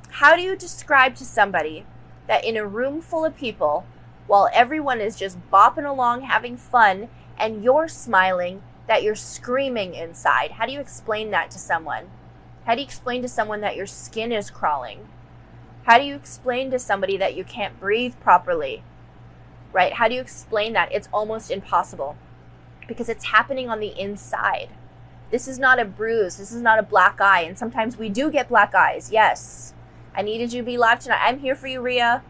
S1: How do you describe to somebody that in a room full of people, while everyone is just bopping along, having fun, and you're smiling, that you're screaming inside? How do you explain that to someone? How do you explain to someone that your skin is crawling? How do you explain to somebody that you can't breathe properly? Right? How do you explain that? It's almost impossible because it's happening on the inside. This is not a bruise. This is not a black eye. And sometimes we do get black eyes. Yes. I needed you to be live tonight. I'm here for you, Rhea.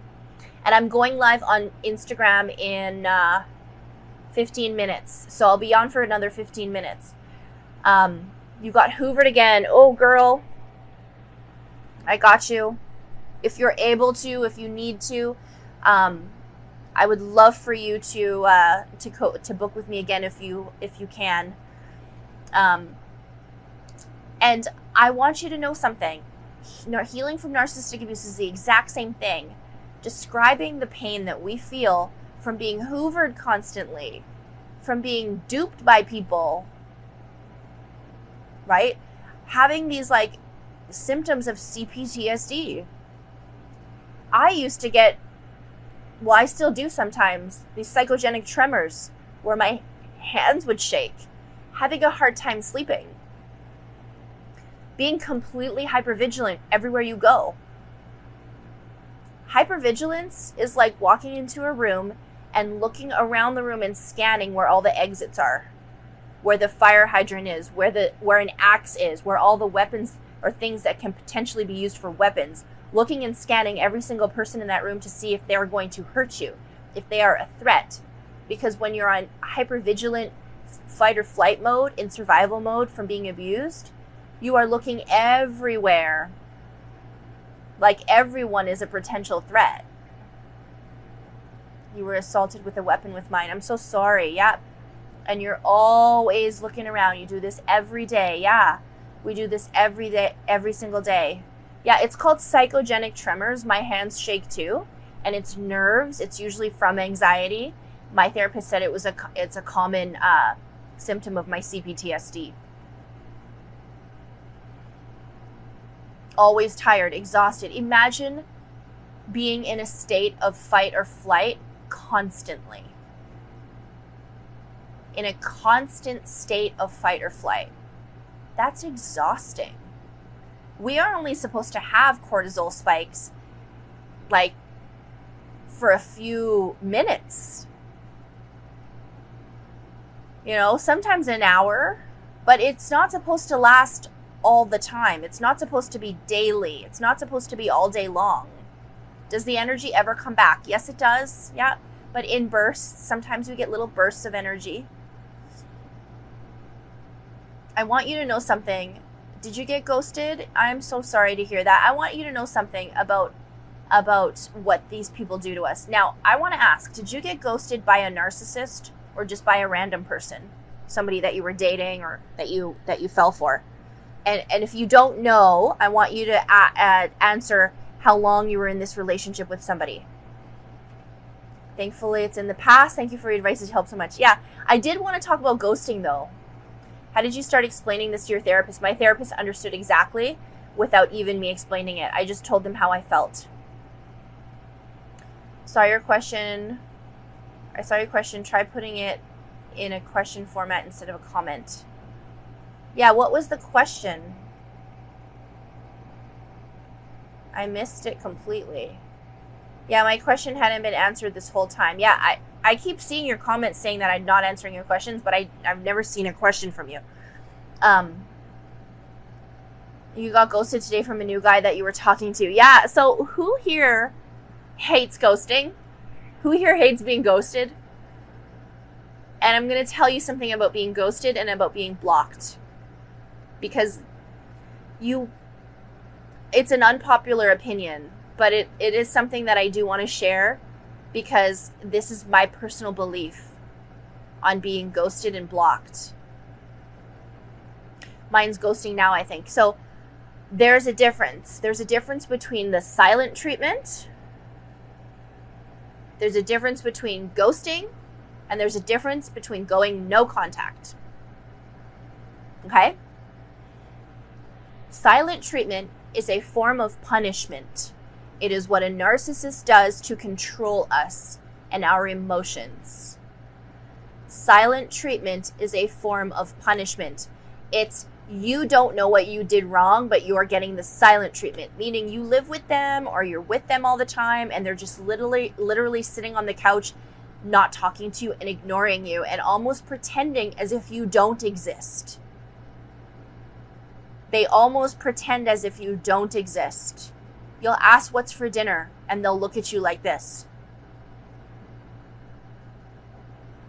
S1: And I'm going live on Instagram in 15 minutes. So I'll be on for another 15 minutes. You got hoovered again. Oh, girl. I got you. If you're able to, if you need to, I would love for you to book with me again if you can. And I want you to know something. Healing from narcissistic abuse is the exact same thing. Describing the pain that we feel from being hoovered constantly, from being duped by people, right? Having these like symptoms of CPTSD. I used to get, well, I still do sometimes, these psychogenic tremors where my hands would shake, having a hard time sleeping, being completely hypervigilant everywhere you go. Hypervigilance is like walking into a room and looking around the room and scanning where all the exits are, where the fire hydrant is, where an axe is, where all the weapons or things that can potentially be used for weapons, looking and scanning every single person in that room to see if they're going to hurt you, if they are a threat. Because when you're on hypervigilant fight or flight mode, in survival mode from being abused, you are looking everywhere like everyone is a potential threat. You were assaulted with a weapon with mine. I'm so sorry. Yep. And you're always looking around. You do this every day. Yeah. We do this every day, every single day. Yeah, it's called psychogenic tremors. My hands shake too. and it's nerves. It's usually from anxiety. My therapist said it's a common symptom of my CPTSD. Always tired, exhausted. Imagine being in a state of fight or flight constantly. In a constant state of fight or flight. That's exhausting. We are only supposed to have cortisol spikes like for a few minutes. You know, sometimes an hour, but it's not supposed to last all the time. It's not supposed to be daily. It's not supposed to be all day long. Does the energy ever come back? Yes, it does. Yeah, but in bursts. Sometimes we get little bursts of energy. I want you to know something. Did you get ghosted? I'm so sorry to hear that. I want you to know something about what these people do to us. Now, I want to ask, did you get ghosted by a narcissist or just by a random person? Somebody that you were dating or that you fell for? And if you don't know, I want you to answer how long you were in this relationship with somebody. Thankfully, it's in the past. Thank you for your advice. It helped so much. Yeah, I did want to talk about ghosting, though. How did you start explaining this to your therapist? My therapist understood exactly without even me explaining it. I just told them how I felt. I saw your question. Try putting it in a question format instead of a comment. Yeah, what was the question? I missed it completely. Yeah, my question hadn't been answered this whole time. Yeah, I keep seeing your comments saying that I'm not answering your questions, but I've never seen a question from you. You got ghosted today from a new guy that you were talking to. Yeah, so who here hates ghosting? Who here hates being ghosted? And I'm going to tell you something about being ghosted and about being blocked. Because it's an unpopular opinion, but it is something that I do want to share because this is my personal belief on being ghosted and blocked. Mine's ghosting now, I think. So there's a difference. There's a difference between the silent treatment. There's a difference between ghosting, and there's a difference between going no contact. Okay? Silent treatment is a form of punishment. It is what a narcissist does to control us and our emotions. Silent treatment is a form of punishment. It's you don't know what you did wrong, but you're getting the silent treatment, meaning you live with them or you're with them all the time and they're just literally sitting on the couch, not talking to you and ignoring you and almost pretending as if you don't exist. They almost pretend as if you don't exist. You'll ask what's for dinner and they'll look at you like this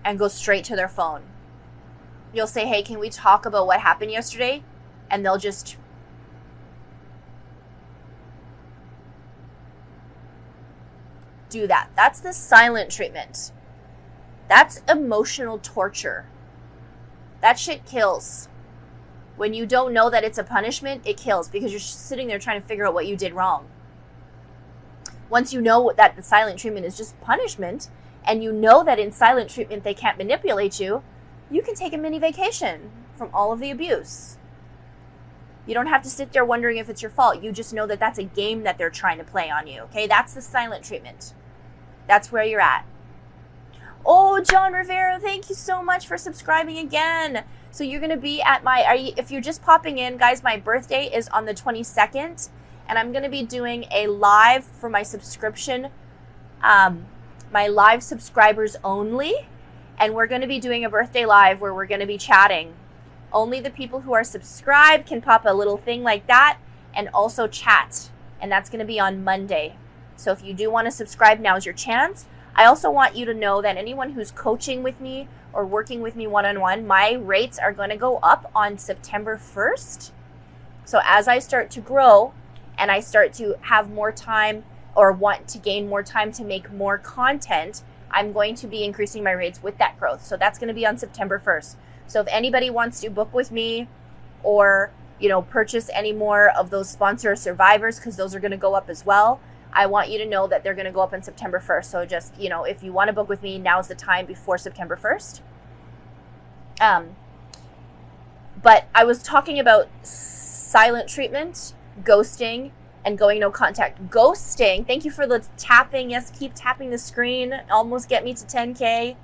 S1: and go straight to their phone. You'll say, hey, can we talk about what happened yesterday? And they'll just do that. That's the silent treatment. That's emotional torture. That shit kills. When you don't know that it's a punishment, it kills because you're sitting there trying to figure out what you did wrong. Once you know that the silent treatment is just punishment, and you know that in silent treatment they can't manipulate you, you can take a mini vacation from all of the abuse. You don't have to sit there wondering if it's your fault. You just know that that's a game that they're trying to play on you. Okay, that's the silent treatment. That's where you're at. Oh, John Rivero, thank you so much for subscribing again. So you're going to be at if you're just popping in, guys, my birthday is on the 22nd, and I'm going to be doing a live for my subscription, my live subscribers only, and we're going to be doing a birthday live where we're going to be chatting. Only the people who are subscribed can pop a little thing like that and also chat, and that's going to be on Monday. So if you do want to subscribe, now's your chance. I also want you to know that anyone who's coaching with me or working with me one-on-one, my rates are going to go up on September 1st. So as I start to grow and I start to have more time or want to gain more time to make more content, I'm going to be increasing my rates with that growth. So that's going to be on September 1st. So if anybody wants to book with me or, purchase any more of those sponsor survivors, because those are going to go up as well, I want you to know that they're going to go up on September 1st. So just, if you want to book with me, now's the time before September 1st. But I was talking about silent treatment, ghosting, and going no contact. Ghosting, thank you for the tapping. Yes, keep tapping the screen. Almost get me to 10K.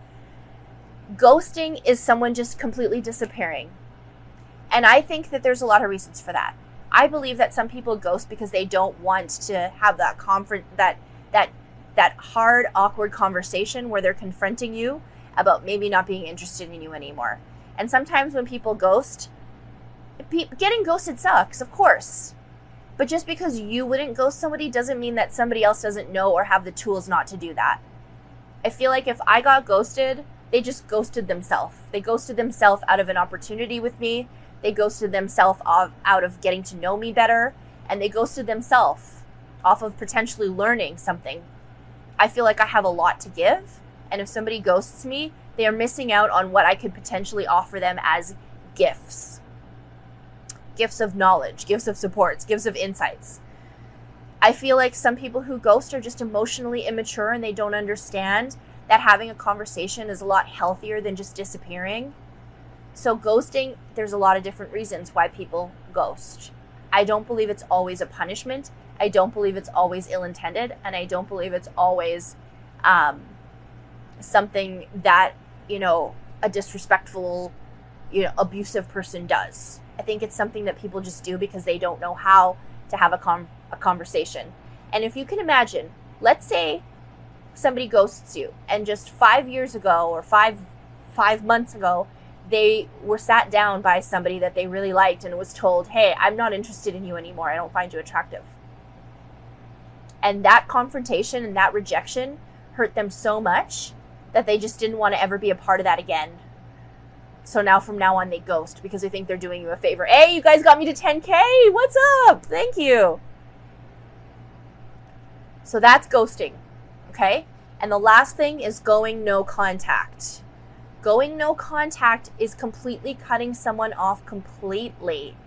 S1: Ghosting is someone just completely disappearing. And I think that there's a lot of reasons for that. I believe that some people ghost because they don't want to have that that hard, awkward conversation where they're confronting you about maybe not being interested in you anymore. And sometimes when people ghost, getting ghosted sucks, of course. But just because you wouldn't ghost somebody doesn't mean that somebody else doesn't know or have the tools not to do that. I feel like if I got ghosted, they just ghosted themselves. They ghosted themselves out of an opportunity with me. They ghosted themselves out of getting to know me better. And they ghosted themselves off of potentially learning something. I feel like I have a lot to give. And if somebody ghosts me, they are missing out on what I could potentially offer them as gifts. Gifts of knowledge, gifts of supports, gifts of insights. I feel like some people who ghost are just emotionally immature and they don't understand that having a conversation is a lot healthier than just disappearing. So ghosting, there's a lot of different reasons why people ghost. I don't believe it's always a punishment. I don't believe it's always ill-intended. And I don't believe it's always something that, a disrespectful, abusive person does. I think it's something that people just do because they don't know how to have a conversation. And if you can imagine, let's say somebody ghosts you and just 5 years ago or five months ago, they were sat down by somebody that they really liked and was told, hey, I'm not interested in you anymore. I don't find you attractive. And that confrontation and that rejection hurt them so much that they just didn't want to ever be a part of that again. So now from now on, they ghost because they think they're doing you a favor. Hey, you guys got me to 10K. What's up? Thank you. So that's ghosting. Okay? And the last thing is going no contact. Going no contact is completely cutting someone off completely.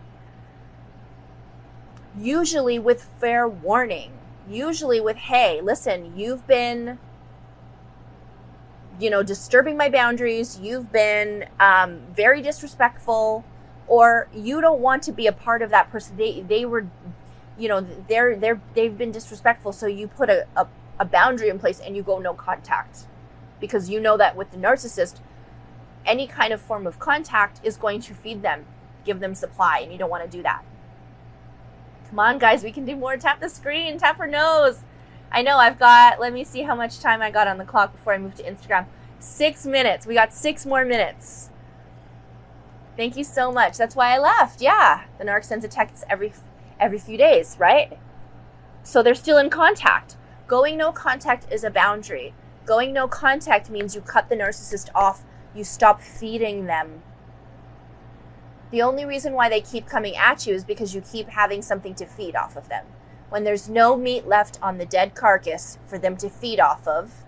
S1: Usually with fair warning. Usually with, hey, listen, you've been disturbing my boundaries, you've been very disrespectful, or you don't want to be a part of that person. They were, they've been disrespectful, so you put a boundary in place and you go no contact. Because you know that with the narcissist, any kind of form of contact is going to feed them, give them supply, and you don't want to do that. Come on, guys, we can do more. Tap the screen, tap her nose. I know let me see how much time I got on the clock before I move to Instagram. 6 minutes. We got 6 more minutes. Thank you so much. That's why I left. Yeah. The narc sends a text every few days, right? So they're still in contact. Going no contact is a boundary. Going no contact means you cut the narcissist off. You stop feeding them. The only reason why they keep coming at you is because you keep having something to feed off of them. When there's no meat left on the dead carcass for them to feed off of,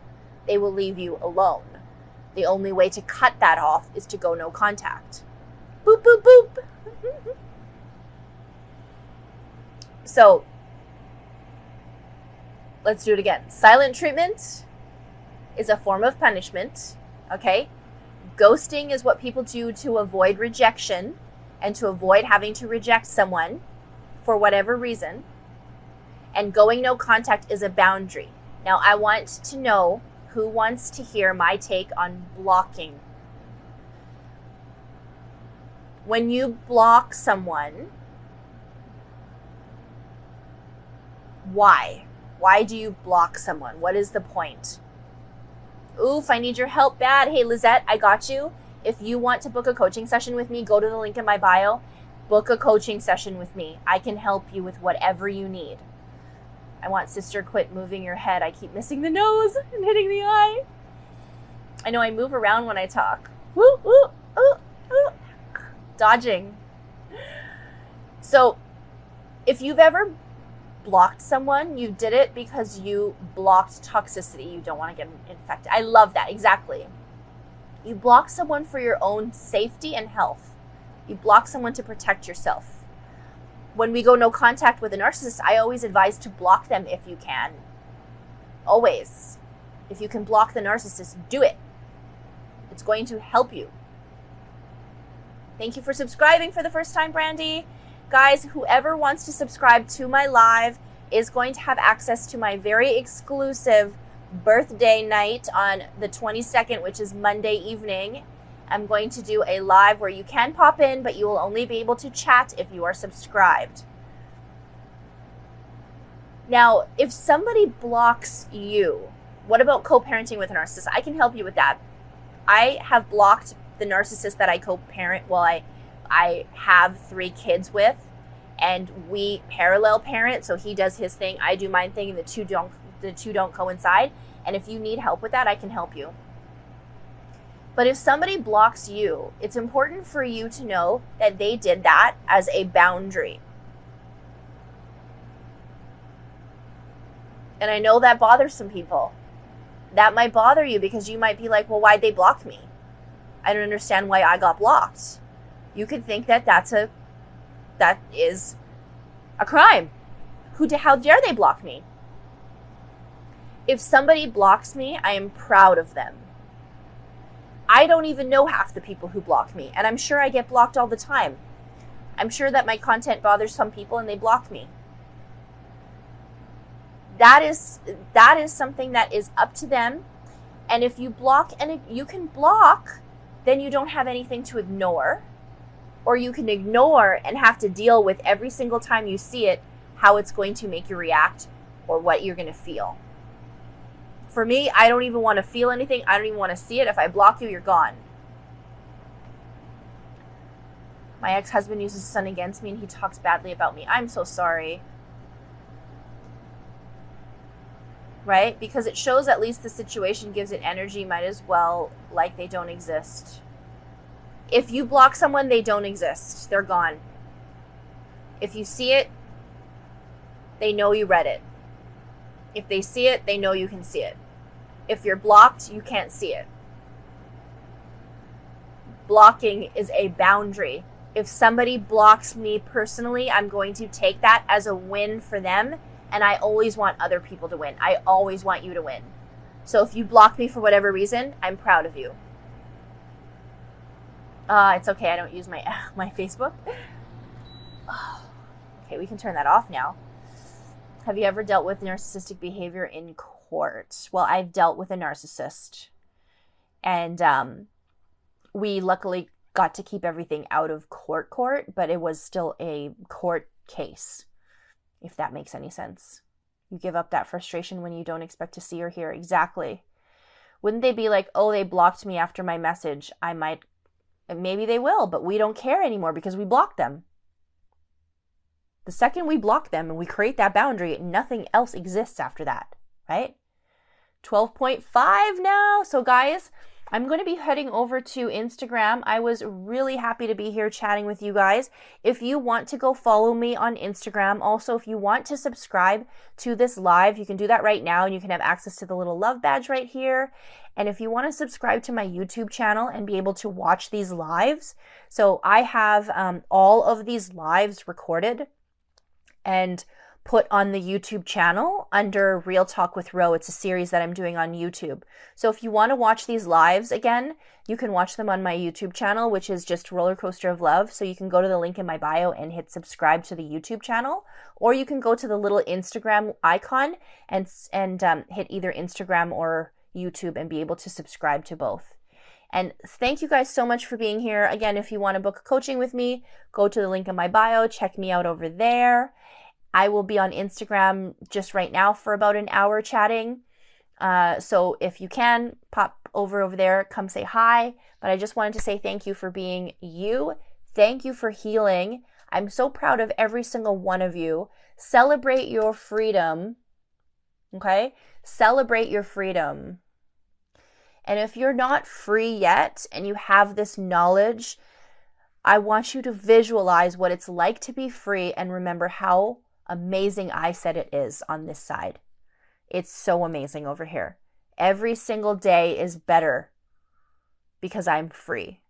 S1: they will leave you alone. The only way to cut that off is to go no contact. Boop, boop, boop. So, let's do it again. Silent treatment is a form of punishment, okay? Ghosting is what people do to avoid rejection and to avoid having to reject someone for whatever reason. And going no contact is a boundary. Now, I want to know who wants to hear my take on blocking. When you block someone, why? Why do you block someone? What is the point? Oof, I need your help bad. Hey, Lizette, I got you. If you want to book a coaching session with me, go to the link in my bio. Book a coaching session with me. I can help you with whatever you need. I want sister, quit moving your head. I keep missing the nose and hitting the eye. I know I move around when I talk. Woo, woo, ooh, ooh. Dodging. So if you've ever blocked someone, you did it because you blocked toxicity. You don't want to get infected. I love that. Exactly. You block someone for your own safety and health. You block someone to protect yourself. When we go no contact with a narcissist, I always advise to block them if you can. Always. If you can block the narcissist, do it. It's going to help you. Thank you for subscribing for the first time, Brandy. Guys, whoever wants to subscribe to my live is going to have access to my very exclusive birthday night on the 22nd, which is Monday evening. I'm going to do a live where you can pop in, but you will only be able to chat if you are subscribed. Now, if somebody blocks you, what about co-parenting with a narcissist? I can help you with that. I have blocked the narcissist that I co-parent, I have 3 kids with, and we parallel parent. So he does his thing, I do my thing, and the two don't coincide. And if you need help with that, I can help you. But if somebody blocks you, it's important for you to know that they did that as a boundary. And I know that bothers some people. That might bother you because you might be like, well, why'd they block me? I don't understand why I got blocked. You could think that that is a crime. How dare they block me? If somebody blocks me, I am proud of them. I don't even know half the people who block me, and I'm sure I get blocked all the time. I'm sure that my content bothers some people and they block me. That is something that is up to them. And if you block, and if you can block, then you don't have anything to ignore. Or you can ignore and have to deal with every single time you see it, how it's going to make you react or what you're going to feel. For me, I don't even want to feel anything. I don't even want to see it. If I block you, you're gone. My ex-husband uses his son against me and he talks badly about me. I'm so sorry. Right? Because it shows at least the situation gives it energy. Might as well like they don't exist. If you block someone, they don't exist. They're gone. If you see it, they know you read it. If they see it, they know you can see it. If you're blocked, you can't see it. Blocking is a boundary. If somebody blocks me personally, I'm going to take that as a win for them. And I always want other people to win. I always want you to win. So if you block me for whatever reason, I'm proud of you. It's okay. I don't use my Facebook. Okay, we can turn that off now. Have you ever dealt with narcissistic behavior in court? Well, I've dealt with a narcissist. And we luckily got to keep everything out of court, but it was still a court case, if that makes any sense. You give up that frustration when you don't expect to see or hear. Exactly. Wouldn't they be like, oh, they blocked me after my message? Maybe they will, but we don't care anymore because we blocked them. The second we block them and we create that boundary, nothing else exists after that, right? 12.5 now. So guys, I'm going to be heading over to Instagram. I was really happy to be here chatting with you guys. If you want to go follow me on Instagram, also if you want to subscribe to this live, you can do that right now and you can have access to the little love badge right here. And if you want to subscribe to my YouTube channel and be able to watch these lives, so I have all of these lives recorded and put on the YouTube channel under Real Talk with Ro. It's a series that I'm doing on YouTube. So if you want to watch these lives again, you can watch them on my YouTube channel, which is just Rollercoaster of Love. So you can go to the link in my bio and hit subscribe to the YouTube channel, or you can go to the little Instagram icon and hit either Instagram or YouTube and be able to subscribe to both. And thank you guys so much for being here. Again, if you want to book coaching with me, go to the link in my bio, check me out over there. I will be on Instagram just right now for about an hour chatting. So if you can, pop over there, come say hi. But I just wanted to say thank you for being you. Thank you for healing. I'm so proud of every single one of you. Celebrate your freedom. Okay? Celebrate your freedom. And if you're not free yet and you have this knowledge, I want you to visualize what it's like to be free and remember how amazing I said it is on this side. It's so amazing over here. Every single day is better because I'm free.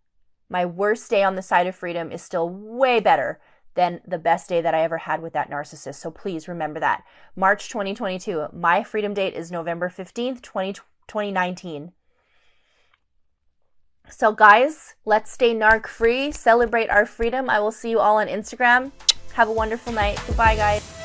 S1: My worst day on the side of freedom is still way better than the best day that I ever had with that narcissist. So please remember that. March 2022. My freedom date is November 15th, 2019. So guys, let's stay narc free, celebrate our freedom. I will see you all on Instagram. Have a wonderful night. Goodbye, guys.